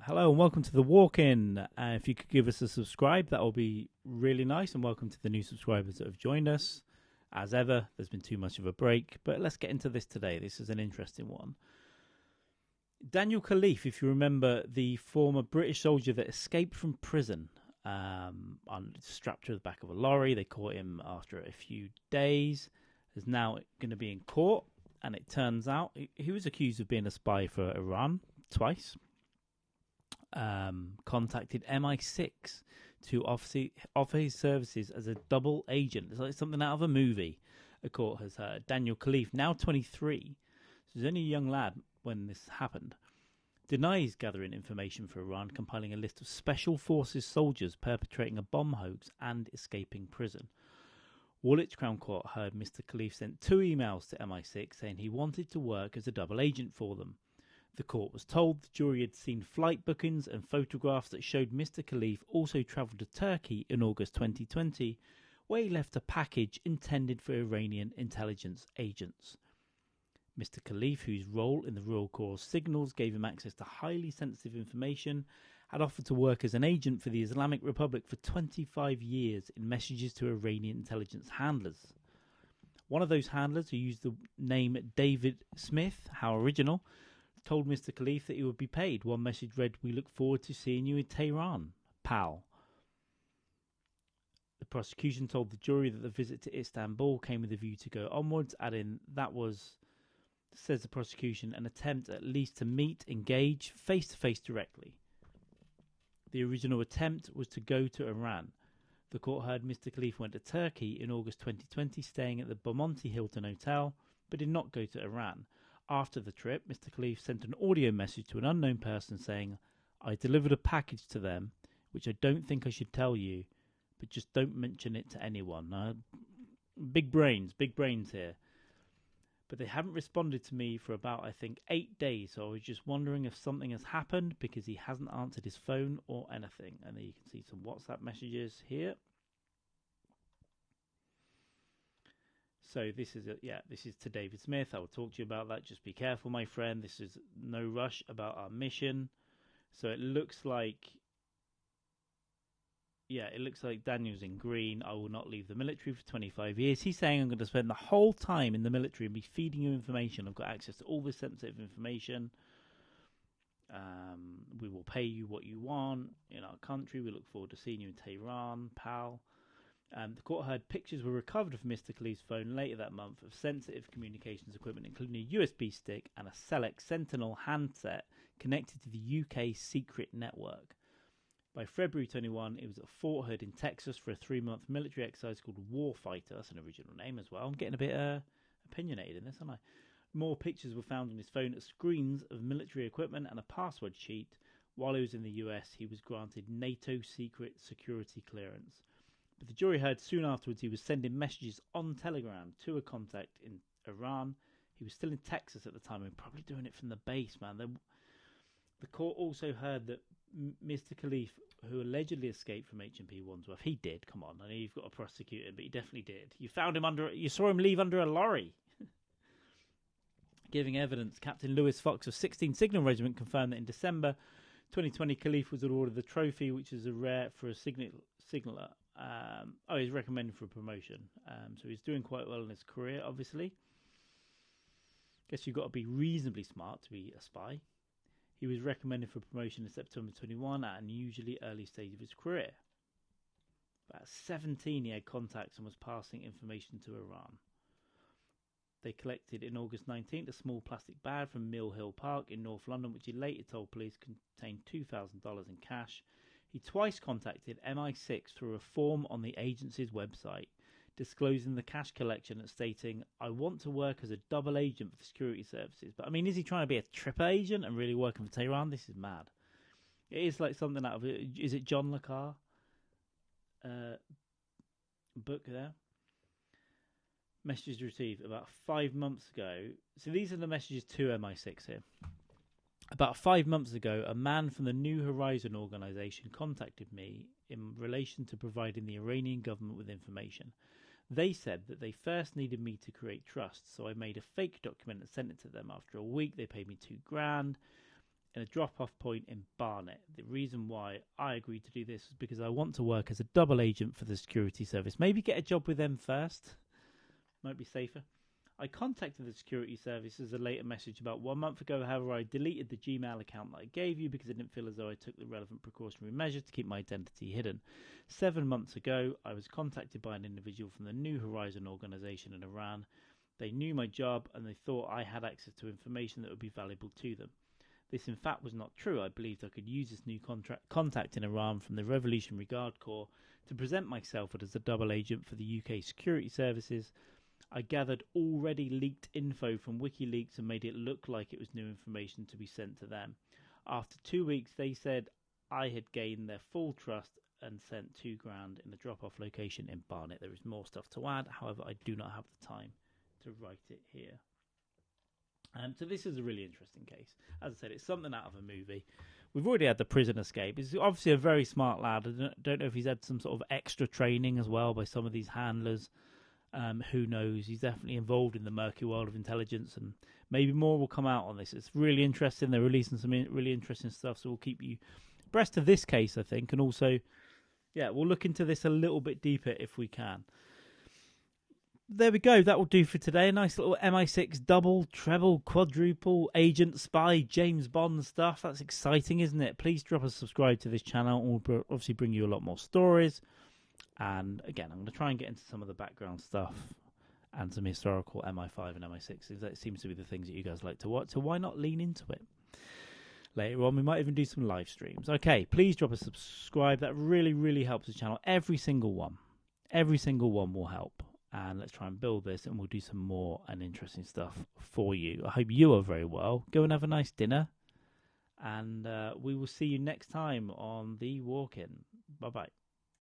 Hello and welcome to the walk-in. If you could give us a subscribe, that will be really nice. And welcome to the new subscribers that have joined us. As ever, there's been too much of a break, but let's get into this today. This is an interesting one. Daniel Khalife, if you remember, the former British soldier that escaped from prison, strapped to the back of a lorry. They caught him after a few days. Is now going to be in court, and it turns out he was accused of being a spy for Iran twice. Contacted MI6 to offer his services as a double agent. It's like something out of a movie. A court has heard. Daniel Khalife, now 23, so he's only a young lad when this happened, denies gathering information for Iran, compiling a list of special forces soldiers perpetrating a bomb hoax and escaping prison. Woolwich Crown Court heard Mr. Khalife sent 2 emails to MI6 saying he wanted to work as a double agent for them. The court was told the jury had seen flight bookings and photographs that showed Mr. Khalife also travelled to Turkey in August 2020, where he left a package intended for Iranian intelligence agents. Mr. Khalife, whose role in the Royal Corps signals gave him access to highly sensitive information, had offered to work as an agent for the Islamic Republic for 25 years in messages to Iranian intelligence handlers. One of those handlers, who used the name David Smith, how original, told Mr. Khalife that he would be paid. One message read, "We look forward to seeing you in Tehran, pal." The prosecution told the jury that the visit to Istanbul came with a view to go onwards, adding that was, says the prosecution, an attempt at least to meet, engage, face-to-face directly. The original attempt was to go to Iran. The court heard Mr. Khalife went to Turkey in August 2020, staying at the Bomonti Hilton Hotel, but did not go to Iran. After the trip, Mr. Khalife sent an audio message to an unknown person saying, "I delivered a package to them, which I don't think I should tell you, but just don't mention it to anyone." Big brains here. But they haven't responded to me for about, I think, 8 days, so I was just wondering if something has happened because he hasn't answered his phone or anything. And then you can see some WhatsApp messages here. So this is to David Smith. I will talk to you about that. Just be careful, my friend. This is no rush about our mission. So it looks like, Daniel's in green. I will not leave the military for 25 years. He's saying I'm going to spend the whole time in the military and be feeding you information. I've got access to all this sensitive information. We will pay you what you want in our country. We look forward to seeing you in Tehran, pal. The court heard pictures were recovered from Mr. Khalife's phone later that month of sensitive communications equipment, including a USB stick and a Select Sentinel handset connected to the UK secret network. By February 21, it was at Fort Hood in Texas for a 3-month military exercise called Warfighter. That's an original name as well. I'm getting a bit opinionated in this, aren't I? More pictures were found on his phone as screens of military equipment and a password sheet. While he was in the US, he was granted NATO secret security clearance. But the jury heard soon afterwards he was sending messages on Telegram to a contact in Iran. He was still in Texas at the time and probably doing it from the base, man. The court also heard that Mr. Khalife, who allegedly escaped from H&P Wandsworth, he did. Come on, I know you've got to prosecute him, but he definitely did. You saw him leave under a lorry. Giving evidence, Captain Lewis Fox of 16th Signal Regiment confirmed that in December 2020, Khalife was awarded the trophy, which is a rare for a signaller. He's recommended for a promotion. So he's doing quite well in his career, obviously. Guess you've got to be reasonably smart to be a spy. He was recommended for promotion in September 21 at an unusually early stage of his career. But at 17, he had contacts and was passing information to Iran. They collected in August 19th a small plastic bag from Mill Hill Park in North London, which he later told police contained $2,000 in cash. He twice contacted MI6 through a form on the agency's website, disclosing the cash collection and stating, "I want to work as a double agent for the security services." But I mean, is he trying to be a triple agent and really working for Tehran? This is mad. It is like something out of, is it John Le Carre book there? Messages received about 5 months ago. So these are the messages to MI6 here. About 5 months ago, a man from the New Horizon organization contacted me in relation to providing the Iranian government with information. They said that they first needed me to create trust, so I made a fake document and sent it to them. After a week, they paid me $2,000. in a drop-off point in Barnet. The reason why I agreed to do this is because I want to work as a double agent for the security service. Maybe get a job with them first. Might be safer. I contacted the security service as a later message about 1 month ago. However, I deleted the Gmail account that I gave you because I didn't feel as though I took the relevant precautionary measures to keep my identity hidden. 7 months ago, I was contacted by an individual from the New Horizon organization in Iran. They knew my job and they thought I had access to information that would be valuable to them. This, in fact, was not true. I believed I could use this new contact in Iran from the Revolutionary Guard Corps to present myself as a double agent for the UK security services. I gathered already leaked info from WikiLeaks and made it look like it was new information to be sent to them. After 2 weeks, they said I had gained their full trust and sent $2,000 in the drop-off location in Barnet. There is more stuff to add, however, I do not have the time to write it here. So this is a really interesting case. As I said, it's something out of a movie. We've already had the prison escape. He's obviously a very smart lad. I don't know if he's had some sort of extra training as well by some of these handlers. Who knows? He's definitely involved in the murky world of intelligence, and maybe more will come out on this. It's really interesting. They're releasing some really interesting stuff, so we'll keep you abreast of this case, I think. And also, yeah, we'll look into this a little bit deeper if we can. There we go. That will do for today. A nice little MI6 double, treble, quadruple, agent, spy, James Bond stuff. That's exciting, isn't it? Please drop a subscribe to this channel. We'll obviously bring you a lot more stories. And again, I'm going to try and get into some of the background stuff and some historical MI5 and MI6. That seems to be the things that you guys like to watch. So why not lean into it? Later on, we might even do some live streams. Okay, please drop a subscribe. That really, really helps the channel. Every single one will help. And let's try and build this, and we'll do some more and interesting stuff for you. I hope you are very well. Go and have a nice dinner. And we will see you next time on The Walk-In. Bye-bye.